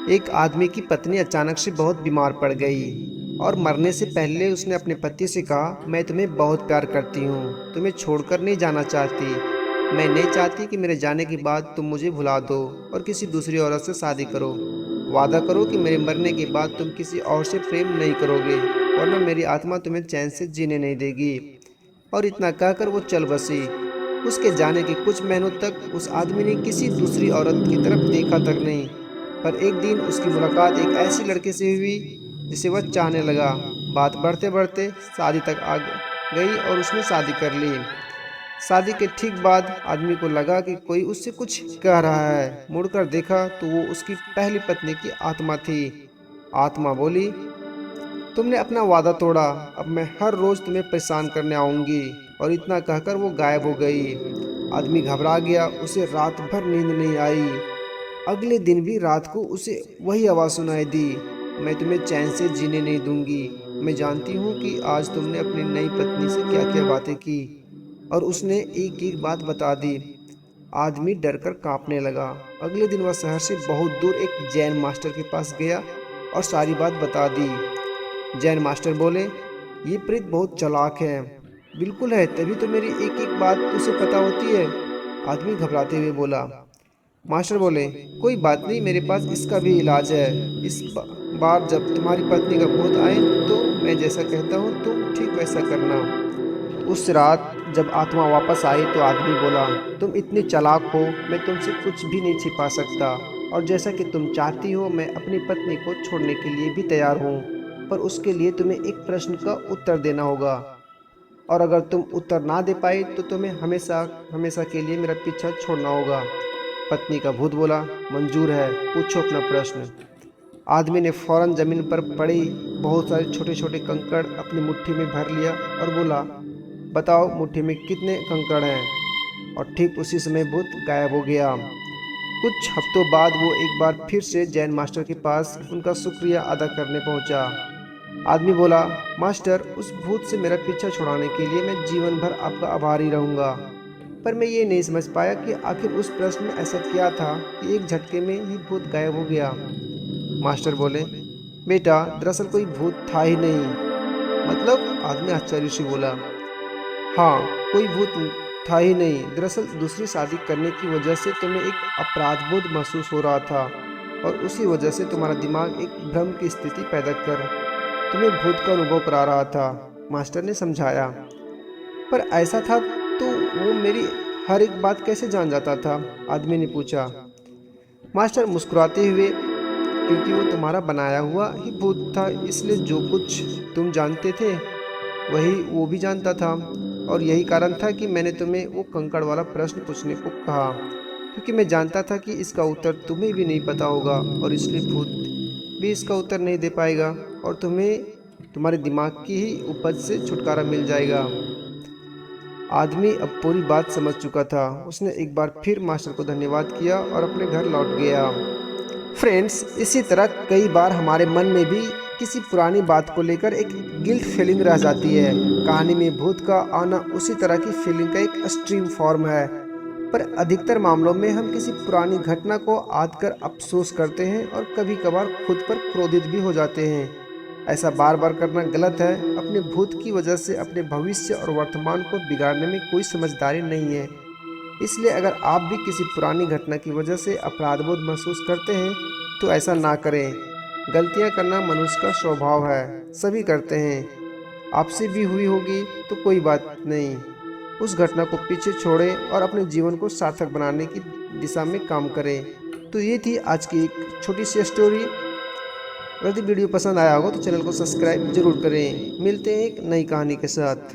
एक आदमी की पत्नी अचानक से बहुत बीमार पड़ गई और मरने से पहले उसने अपने पति से कहा, मैं तुम्हें बहुत प्यार करती हूँ, तुम्हें छोड़कर नहीं जाना चाहती। मैं नहीं चाहती कि मेरे जाने के बाद तुम मुझे भुला दो और किसी दूसरी औरत से शादी करो। वादा करो कि मेरे मरने के बाद तुम किसी और से प्रेम नहीं करोगे, वरना मेरी आत्मा तुम्हें चैन से जीने नहीं देगी। और इतना कहकर वो चल बसी। उसके जाने के कुछ महीनों तक उस आदमी ने किसी दूसरी औरत की तरफ देखा तक नहीं। पर एक दिन उसकी मुलाकात एक ऐसी लड़के से हुई जिसे वह चाहने लगा। बात बढ़ते बढ़ते शादी तक आ गई और उसने शादी कर ली। शादी के ठीक बाद आदमी को लगा कि कोई उससे कुछ कह रहा है। मुड़कर देखा तो वो उसकी पहली पत्नी की आत्मा थी। आत्मा बोली, तुमने अपना वादा तोड़ा, अब मैं हर रोज तुम्हें परेशान करने आऊंगी। और इतना कहकर वो गायब हो गई। आदमी घबरा गया, उसे रात भर नींद नहीं आई। अगले दिन भी रात को उसे वही आवाज़ सुनाई दी, मैं तुम्हें चैन से जीने नहीं दूंगी। मैं जानती हूँ कि आज तुमने अपनी नई पत्नी से क्या क्या बातें की। और उसने एक एक बात बता दी। आदमी डरकर कांपने लगा। अगले दिन वह शहर से बहुत दूर एक जैन मास्टर के पास गया और सारी बात बता दी। जैन मास्टर बोले, ये प्रेत बहुत चालाक है। बिल्कुल है, तभी तो मेरी एक एक बात उसे पता होती है। आदमी घबराते हुए बोला। मास्टर बोले, कोई बात नहीं, मेरे पास इसका भी इलाज है। इस बार जब तुम्हारी पत्नी का भूत आए तो मैं जैसा कहता हूँ तुम ठीक वैसा करना। उस रात जब आत्मा वापस आई तो आदमी बोला, तुम इतनी चालाक हो, मैं तुमसे कुछ भी नहीं छिपा सकता। और जैसा कि तुम चाहती हो, मैं अपनी पत्नी को छोड़ने के लिए भी तैयार हूँ। पर उसके लिए तुम्हें एक प्रश्न का उत्तर देना होगा। और अगर तुम उत्तर ना दे पाई तो तुम्हें हमेशा हमेशा के लिए मेरा पीछा छोड़ना होगा। पत्नी का भूत बोला, मंजूर है, पूछो अपना प्रश्न। आदमी ने फौरन जमीन पर पड़े बहुत सारे छोटे छोटे कंकड़ अपनी मुट्ठी में भर लिया और बोला, बताओ मुट्ठी में कितने कंकड़ हैं। और ठीक उसी समय भूत गायब हो गया। कुछ हफ्तों बाद वो एक बार फिर से जैन मास्टर के पास उनका शुक्रिया अदा करने पहुंचा। आदमी बोला, मास्टर, उस भूत से मेरा पीछा छुड़ाने के लिए मैं जीवन भर आपका आभारी रहूंगा। पर मैं ये नहीं समझ पाया कि आखिर उस प्रश्न में ऐसा क्या था कि एक झटके में ही भूत गायब हो गया। मास्टर बोले, बेटा, दरअसल कोई भूत था ही नहीं। मतलब? आदमी आश्चर्य से बोला। हाँ, कोई भूत था ही नहीं। दरअसल दूसरी शादी करने की वजह से तुम्हें एक अपराध बोध महसूस हो रहा था और उसी वजह से तुम्हारा दिमाग एक भ्रम की स्थिति पैदा कर तुम्हें भूत का अनुभव करा रहा था, मास्टर ने समझाया। पर ऐसा था तो वो मेरी हर एक बात कैसे जान जाता था? आदमी ने पूछा। मास्टर मुस्कुराते हुए, क्योंकि वो तुम्हारा बनाया हुआ ही भूत था, इसलिए जो कुछ तुम जानते थे वही वो भी जानता था। और यही कारण था कि मैंने तुम्हें वो कंकड़ वाला प्रश्न पूछने को कहा, क्योंकि मैं जानता था कि इसका उत्तर तुम्हें भी नहीं पता होगा और इसलिए भूत भी इसका उत्तर नहीं दे पाएगा और तुम्हें तुम्हारे दिमाग की ही उपज से छुटकारा मिल जाएगा। आदमी अब पूरी बात समझ चुका था। उसने एक बार फिर मास्टर को धन्यवाद किया और अपने घर लौट गया। फ्रेंड्स, इसी तरह कई बार हमारे मन में भी किसी पुरानी बात को लेकर एक गिल्ट फीलिंग रह जाती है। कहानी में भूत का आना उसी तरह की फीलिंग का एक एक्सट्रीम फॉर्म है। पर अधिकतर मामलों में हम किसी पुरानी घटना को याद कर अफसोस करते हैं और कभी कभार खुद पर क्रोधित भी हो जाते हैं। ऐसा बार बार करना गलत है। अपने भूत की वजह से अपने भविष्य और वर्तमान को बिगाड़ने में कोई समझदारी नहीं है। इसलिए अगर आप भी किसी पुरानी घटना की वजह से अपराधबोध महसूस करते हैं तो ऐसा ना करें। गलतियां करना मनुष्य का स्वभाव है, सभी करते हैं। आपसे भी हुई होगी तो कोई बात नहीं। उस घटना को पीछे छोड़ें और अपने जीवन को सार्थक बनाने की दिशा में काम करें। तो ये थी आज की एक छोटी सी स्टोरी। अगर वीडियो पसंद आया होगा तो चैनल को सब्सक्राइब जरूर करें। मिलते हैं एक नई कहानी के साथ।